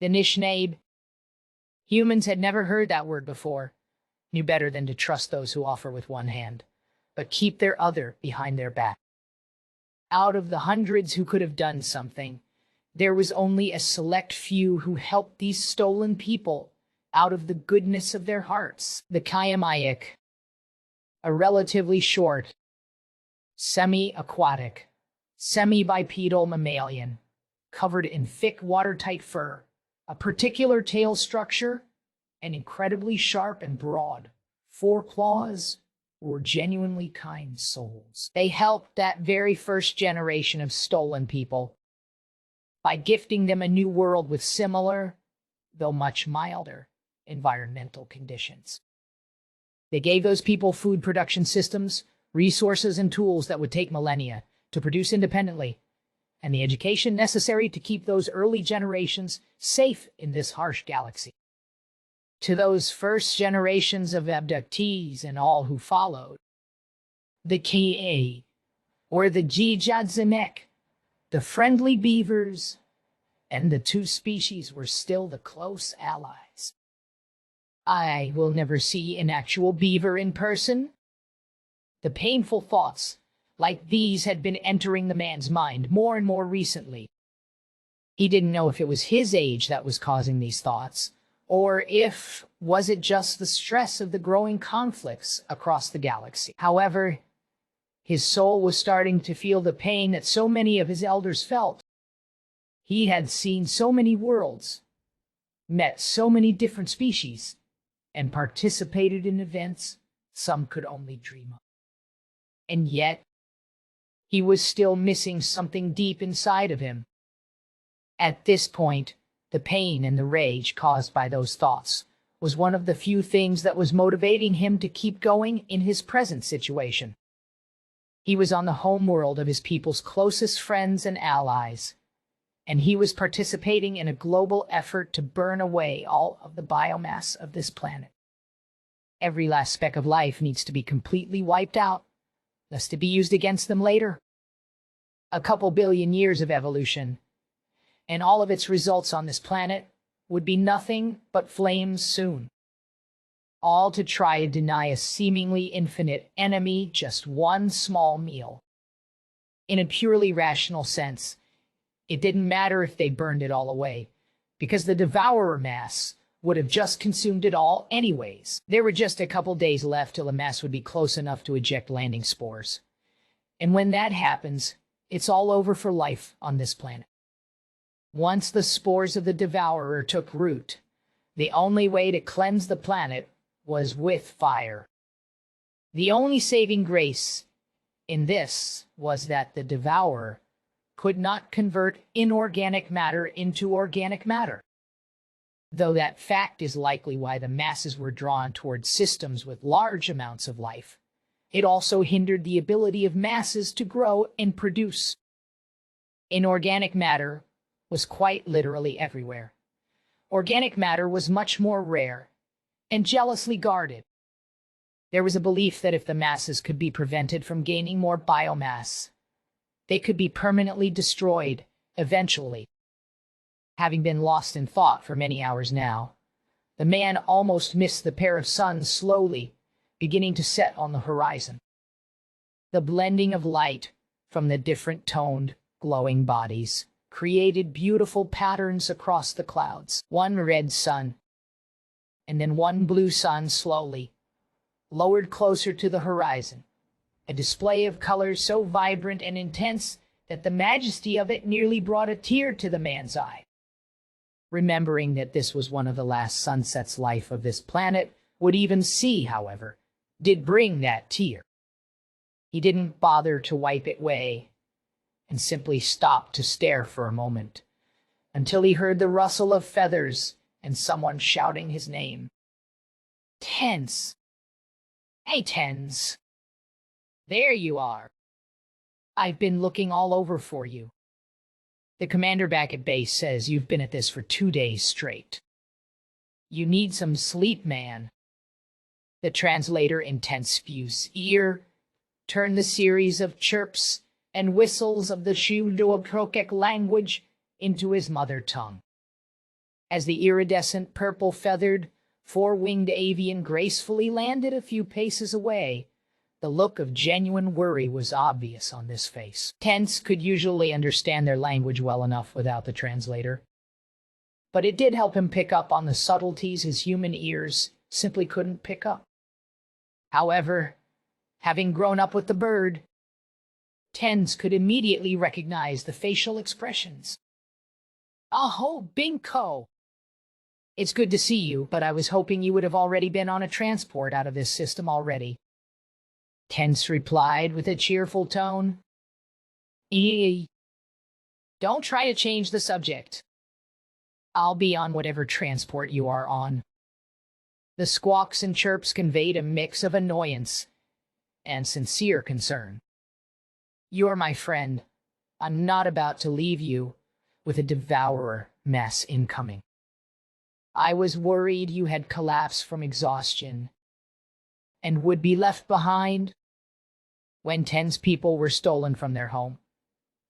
The Nishnab. Humans had never heard that word before, knew better than to trust those who offer with one hand, but keep their other behind their back. Out of the hundreds who could have done something, there was only a select few who helped these stolen people out of the goodness of their hearts. The Kayamayak, a relatively short, semi-aquatic, semi-bipedal mammalian, covered in thick watertight fur, a particular tail structure, and incredibly sharp and broad foreclaws, were genuinely kind souls. They helped that very first generation of stolen people by gifting them a new world with similar, though much milder, environmental conditions. They gave those people food production systems, resources, and tools that would take millennia to produce independently, and the education necessary to keep those early generations safe in this harsh galaxy. To those first generations of abductees and all who followed, the Ka, or the Jijadzamek, the friendly beavers, and the two species were still the close allies. I will never see an actual beaver in person. The painful thoughts like these had been entering the man's mind more and more recently. He didn't know if it was his age that was causing these thoughts, or if was it just the stress of the growing conflicts across the galaxy. However, his soul was starting to feel the pain that so many of his elders felt. He had seen so many worlds, met so many different species, and participated in events some could only dream of. And yet, he was still missing something deep inside of him. At this point, the pain and the rage caused by those thoughts was one of the few things that was motivating him to keep going in his present situation. He was on the homeworld of his people's closest friends and allies, and he was participating in a global effort to burn away all of the biomass of this planet. Every last speck of life needs to be completely wiped out, lest to be used against them later. A couple billion years of evolution, and all of its results on this planet would be nothing but flames soon. All to try and deny a seemingly infinite enemy just one small meal. In a purely rational sense, it didn't matter if they burned it all away, because the devourer mass would have just consumed it all anyways. There were just a couple days left till the mass would be close enough to eject landing spores. And when that happens, it's all over for life on this planet. Once the spores of the devourer took root, the only way to cleanse the planet was with fire. The only saving grace in this was that the devourer could not convert inorganic matter into organic matter. Though that fact is likely why the masses were drawn towards systems with large amounts of life, it also hindered the ability of masses to grow and produce. Inorganic matter was quite literally everywhere. Organic matter was much more rare and jealously guarded. There was a belief that if the masses could be prevented from gaining more biomass, they could be permanently destroyed eventually. Having been lost in thought for many hours now, the man almost missed the pair of suns slowly beginning to set on the horizon. The blending of light from the different toned, glowing bodies created beautiful patterns across the clouds. One red sun, and then one blue sun slowly lowered closer to the horizon, a display of colors so vibrant and intense that the majesty of it nearly brought a tear to the man's eye. Remembering that this was one of the last sunsets life of this planet would even see, however, did bring that tear. He didn't bother to wipe it away and simply stopped to stare for a moment until he heard the rustle of feathers and someone shouting his name. Tense. Hey, Tens. There you are. I've been looking all over for you. The commander back at base says you've been at this for 2 days straight. You need some sleep, man. The translator in Tenseview's ear turned the series of chirps and whistles of the Shudo-Krokek language into his mother tongue. As the iridescent purple-feathered, four-winged avian gracefully landed a few paces away, the look of genuine worry was obvious on this face. Tens could usually understand their language well enough without the translator, but it did help him pick up on the subtleties his human ears simply couldn't pick up. However, having grown up with the bird, Tens could immediately recognize the facial expressions. "Aho, Binko! It's good to see you, but I was hoping you would have already been on a transport out of this system already," Tens replied with a cheerful tone. Don't try to change the subject. I'll be on whatever transport you are on." The squawks and chirps conveyed a mix of annoyance and sincere concern. "You're my friend. I'm not about to leave you with a devourer mess incoming. I was worried you had collapsed from exhaustion and would be left behind. When Ten's people were stolen from their home,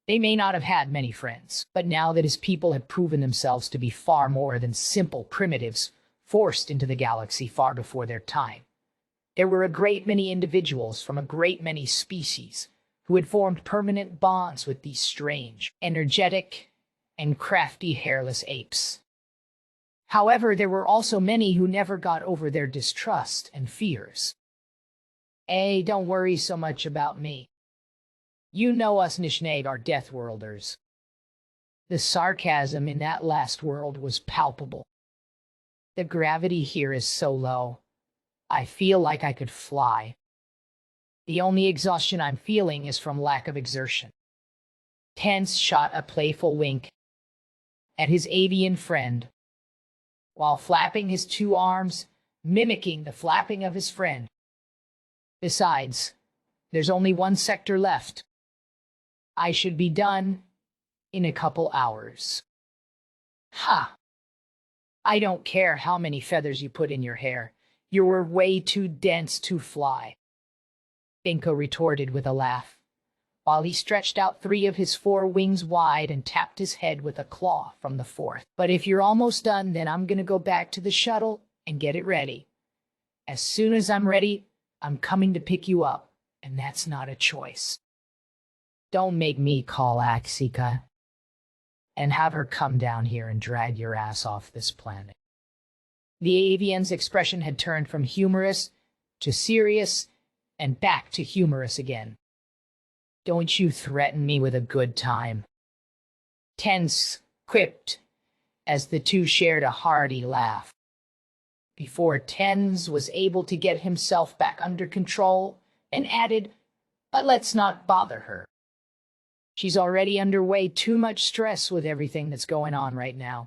they may not have had many friends, but now that his people have proven themselves to be far more than simple primitives forced into the galaxy far before their time, there were a great many individuals from a great many species who had formed permanent bonds with these strange, energetic, and crafty hairless apes. However, there were also many who never got over their distrust and fears. Don't worry so much about me. You know us Nishnade are Deathworlders." The sarcasm in that last word was palpable. "The gravity here is so low, I feel like I could fly. The only exhaustion I'm feeling is from lack of exertion." Tense shot a playful wink at his avian friend, while flapping his two arms, mimicking the flapping of his friend. "Besides, there's only one sector left. I should be done in a couple hours." "Ha! I don't care how many feathers you put in your hair. You're way too dense to fly," Binko retorted with a laugh, while he stretched out three of his four wings wide and tapped his head with a claw from the fourth. "But if you're almost done, then I'm gonna go back to the shuttle and get it ready. As soon as I'm ready, I'm coming to pick you up, and that's not a choice. Don't make me call Axika and have her come down here and drag your ass off this planet." The avian's expression had turned from humorous to serious and back to humorous again. "Don't you threaten me with a good time," Tense quipped as the two shared a hearty laugh. Before Tens was able to get himself back under control, and added, "But let's not bother her. She's already under way too much stress with everything that's going on right now."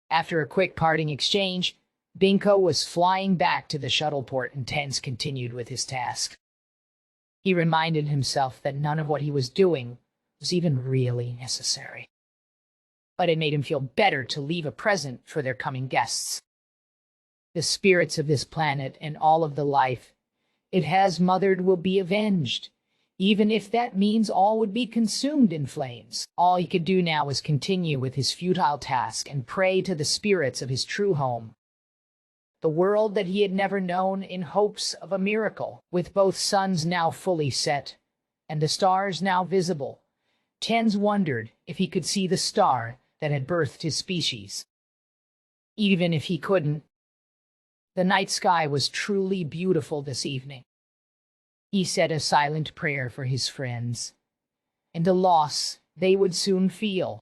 After a quick parting exchange, Binko was flying back to the shuttle port and Tens continued with his task. He reminded himself that none of what he was doing was even really necessary, but it made him feel better to leave a present for their coming guests. The spirits of this planet and all of the life it has mothered will be avenged, even if that means all would be consumed in flames. All he could do now was continue with his futile task and pray to the spirits of his true home, the world that he had never known, in hopes of a miracle. With both suns now fully set and the stars now visible, Tens wondered if he could see the star that had birthed his species. Even if he couldn't, the night sky was truly beautiful this evening. He said a silent prayer for his friends and the loss they would soon feel.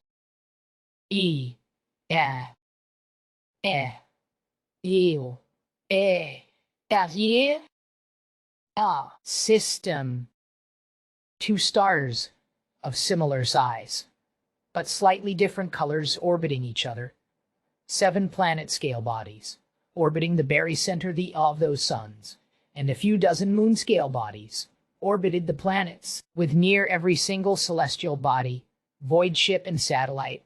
System. Two stars of similar size, but slightly different colors orbiting each other. 7 planet-scale bodies orbiting the very center of those suns, and a few dozen moon-scale bodies orbited the planets, with near every single celestial body, void ship, and satellite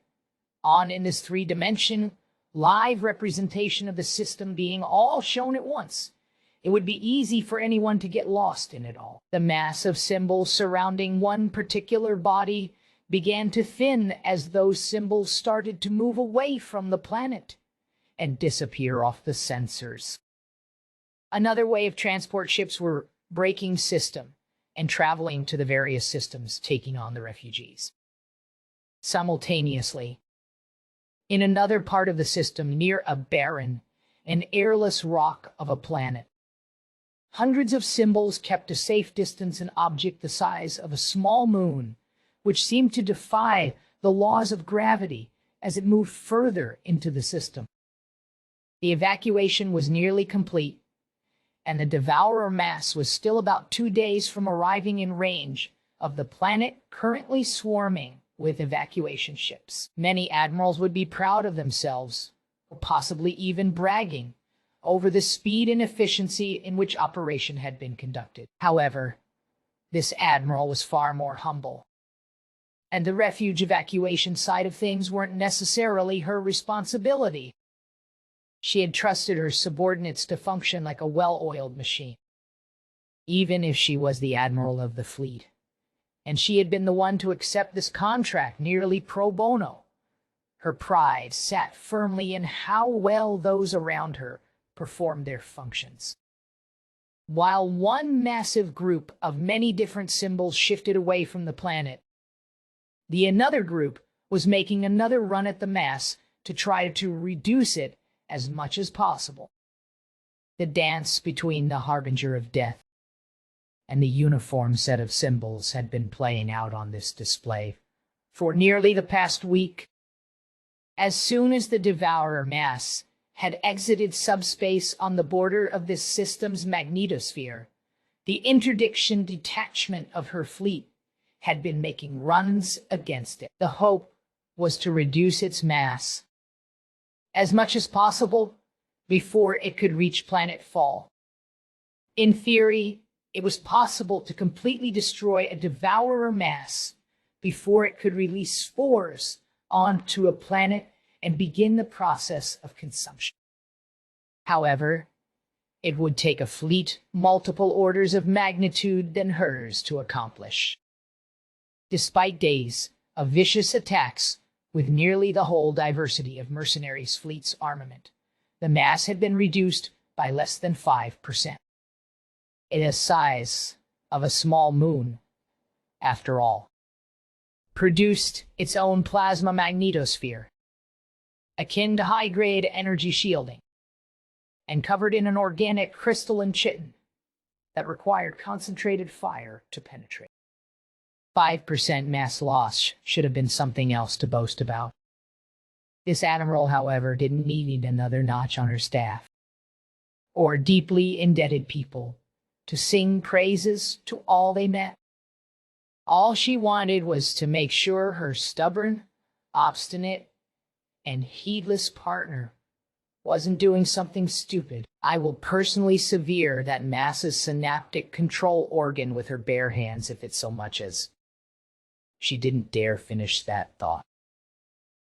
on in this 3-dimension live representation of the system being all shown at once. It would be easy for anyone to get lost in it all. The mass of symbols surrounding one particular body began to thin as those symbols started to move away from the planet and disappear off the sensors. Another way of transport ships were braking system and traveling to the various systems taking on the refugees. Simultaneously, in another part of the system near a barren and airless rock of a planet, hundreds of symbols kept a safe distance an object the size of a small moon, which seemed to defy the laws of gravity as it moved further into the system. The evacuation was nearly complete, and the Devourer mass was still about 2 days from arriving in range of the planet currently swarming with evacuation ships. Many admirals would be proud of themselves, or possibly even bragging over the speed and efficiency in which operation had been conducted. However, this admiral was far more humble, and the refuge evacuation side of things weren't necessarily her responsibility. She had trusted her subordinates to function like a well-oiled machine, even if she was the admiral of the fleet, and she had been the one to accept this contract nearly pro bono. Her pride sat firmly in how well those around her performed their functions. While one massive group of many different symbols shifted away from the planet, the another group was making another run at the mass to try to reduce it as much as possible. The dance between the harbinger of death and the uniform set of symbols had been playing out on this display for nearly the past week. As soon as the Devourer mass had exited subspace on the border of this system's magnetosphere, the interdiction detachment of her fleet had been making runs against it. The hope was to reduce its mass as much as possible before it could reach planetfall. In theory, it was possible to completely destroy a Devourer mass before it could release spores onto a planet and begin the process of consumption. However, it would take a fleet multiple orders of magnitude than hers to accomplish. Despite days of vicious attacks with nearly the whole diversity of mercenaries' fleet's armament, the mass had been reduced by less than 5%. It is the size of a small moon, after all. Produced its own plasma magnetosphere, akin to high-grade energy shielding, and covered in an organic crystalline chitin that required concentrated fire to penetrate. 5% mass loss should have been something else to boast about. This admiral, however, didn't need another notch on her staff, or deeply indebted people to sing praises to all they met. All she wanted was to make sure her stubborn, obstinate, and heedless partner wasn't doing something stupid. I will personally sever that mass's synaptic control organ with her bare hands if it's so much as... She didn't dare finish that thought.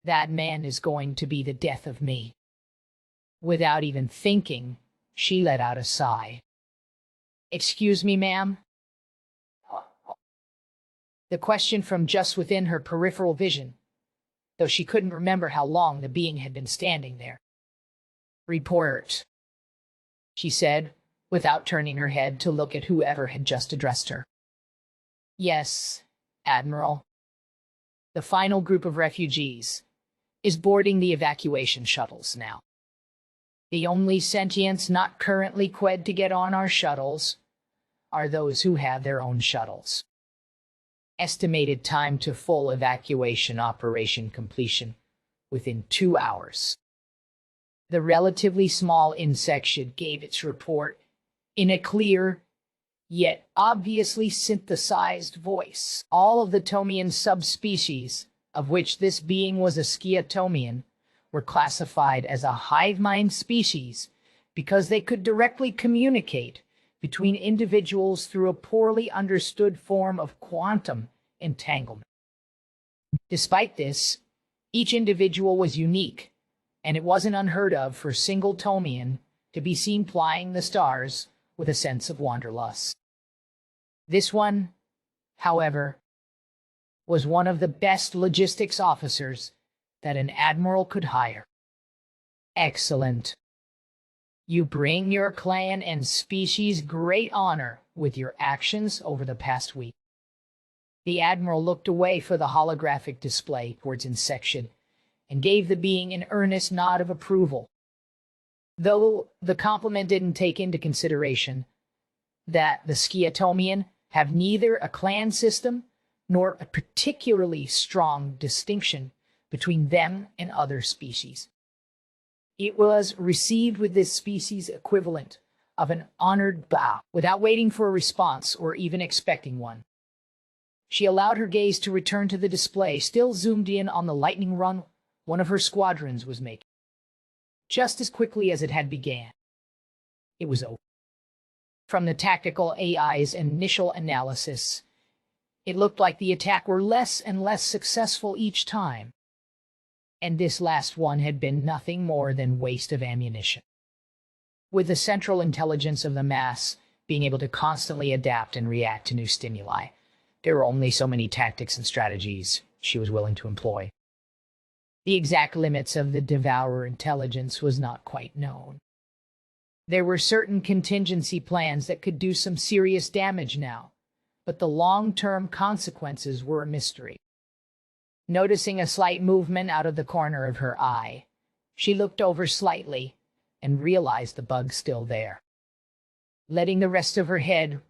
That man is going to be the death of me. Without even thinking, she let out a sigh. Excuse me, ma'am? The question from just within her peripheral vision, though she couldn't remember how long the being had been standing there. Report, she said, without turning her head to look at whoever had just addressed her. Yes, Admiral. The final group of refugees is boarding the evacuation shuttles now. The only sentients not currently qued to get on our shuttles are those who have their own shuttles. Estimated time to full evacuation operation completion within 2 hours. The relatively small insect gave its report in a clear, yet obviously synthesized voice. All of the Tomian subspecies, of which this being was a Skiatomian, were classified as a hive mind species because they could directly communicate between individuals through a poorly understood form of quantum entanglement. Despite this, each individual was unique, and it wasn't unheard of for a single Tomian to be seen plying the stars with a sense of wanderlust. This one, however, was one of the best logistics officers that an admiral could hire. Excellent. You bring your clan and species great honor with your actions over the past week. The admiral looked away for the holographic display towards Insection and gave the being an earnest nod of approval, though the compliment didn't take into consideration that the Skiatomian have neither a clan system nor a particularly strong distinction between them and other species. It was received with this species' equivalent of an honored bow, without waiting for a response or even expecting one. She allowed her gaze to return to the display, still zoomed in on the lightning run one of her squadrons was making. Just as quickly as it had began, it was over. From the tactical AI's initial analysis, it looked like the attack were less and less successful each time, and this last one had been nothing more than waste of ammunition. With the central intelligence of the mass being able to constantly adapt and react to new stimuli, there were only so many tactics and strategies she was willing to employ. The exact limits of the Devourer intelligence was not quite known. There were certain contingency plans that could do some serious damage now, but the long-term consequences were a mystery. Noticing a slight movement out of the corner of her eye, she looked over slightly and realized the bug still there. Letting the rest of her head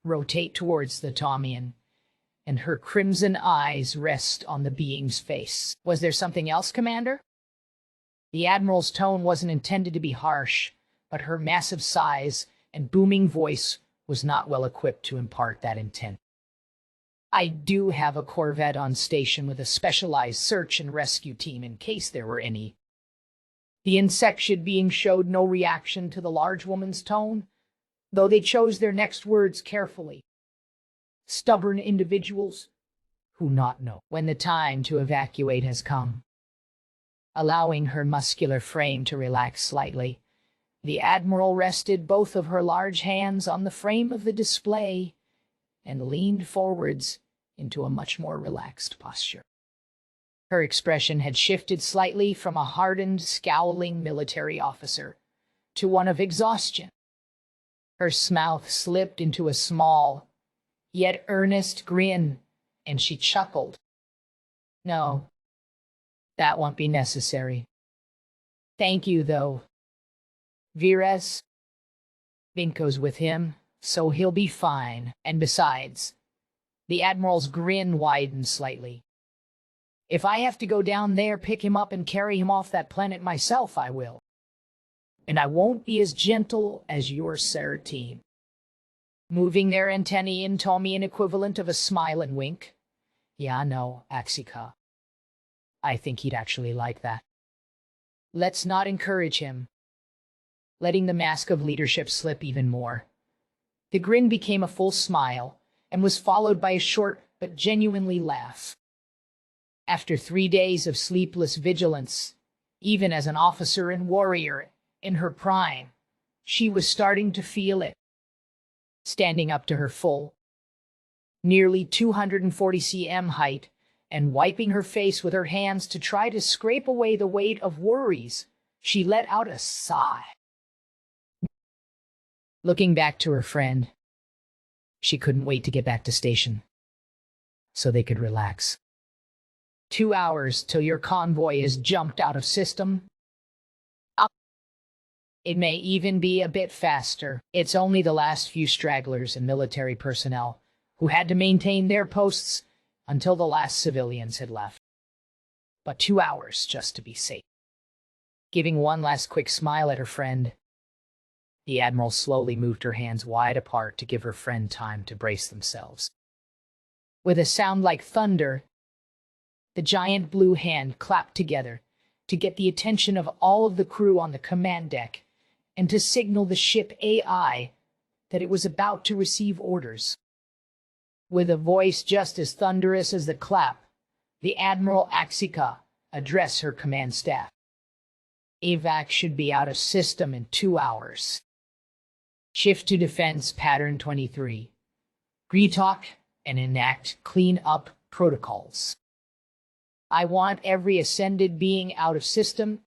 rotate towards the Tomian, and her crimson eyes rest on the being's face. Was there something else, Commander? The Admiral's tone wasn't intended to be harsh, but her massive size and booming voice was not well equipped to impart that intent. I do have a corvette on station with a specialized search and rescue team in case there were any. The Insection being showed no reaction to the large woman's tone, though they chose their next words carefully. Stubborn individuals who not know when the time to evacuate has come. Allowing her muscular frame to relax slightly, the Admiral rested both of her large hands on the frame of the display and leaned forwards into a much more relaxed posture. Her expression had shifted slightly from a hardened, scowling military officer to one of exhaustion. Her mouth slipped into a small, yet earnest grin, and she chuckled. No, that won't be necessary. Thank you, though. Vires, Vinko's with him, so he'll be fine. And besides, the Admiral's grin widened slightly. If I have to go down there, pick him up, and carry him off that planet myself, I will. And I won't be as gentle as your Sarah team. Moving their antennae in told me an equivalent of a smile and wink. Yeah, no, Axika. I think he'd actually like that. Let's not encourage him. Letting the mask of leadership slip even more. The grin became a full smile and was followed by a short but genuinely laugh. After 3 days of sleepless vigilance, even as an officer and warrior in her prime, she was starting to feel it. Standing up to her full, nearly 240 cm height, and wiping her face with her hands to try to scrape away the weight of worries, she let out a sigh. Looking back to her friend, she couldn't wait to get back to station so they could relax. 2 hours till your convoy is jumped out of system. It may even be a bit faster. It's only the last few stragglers and military personnel who had to maintain their posts until the last civilians had left. But 2 hours just to be safe. Giving one last quick smile at her friend, the Admiral slowly moved her hands wide apart to give her friend time to brace themselves. With a sound like thunder, the giant blue hand clapped together to get the attention of all of the crew on the command deck and to signal the ship AI that it was about to receive orders. With a voice just as thunderous as the clap, the Admiral Axika addressed her command staff. Evac should be out of system in 2 hours. Shift to defense pattern 23. Retalk and enact clean-up protocols. I want every ascended being out of system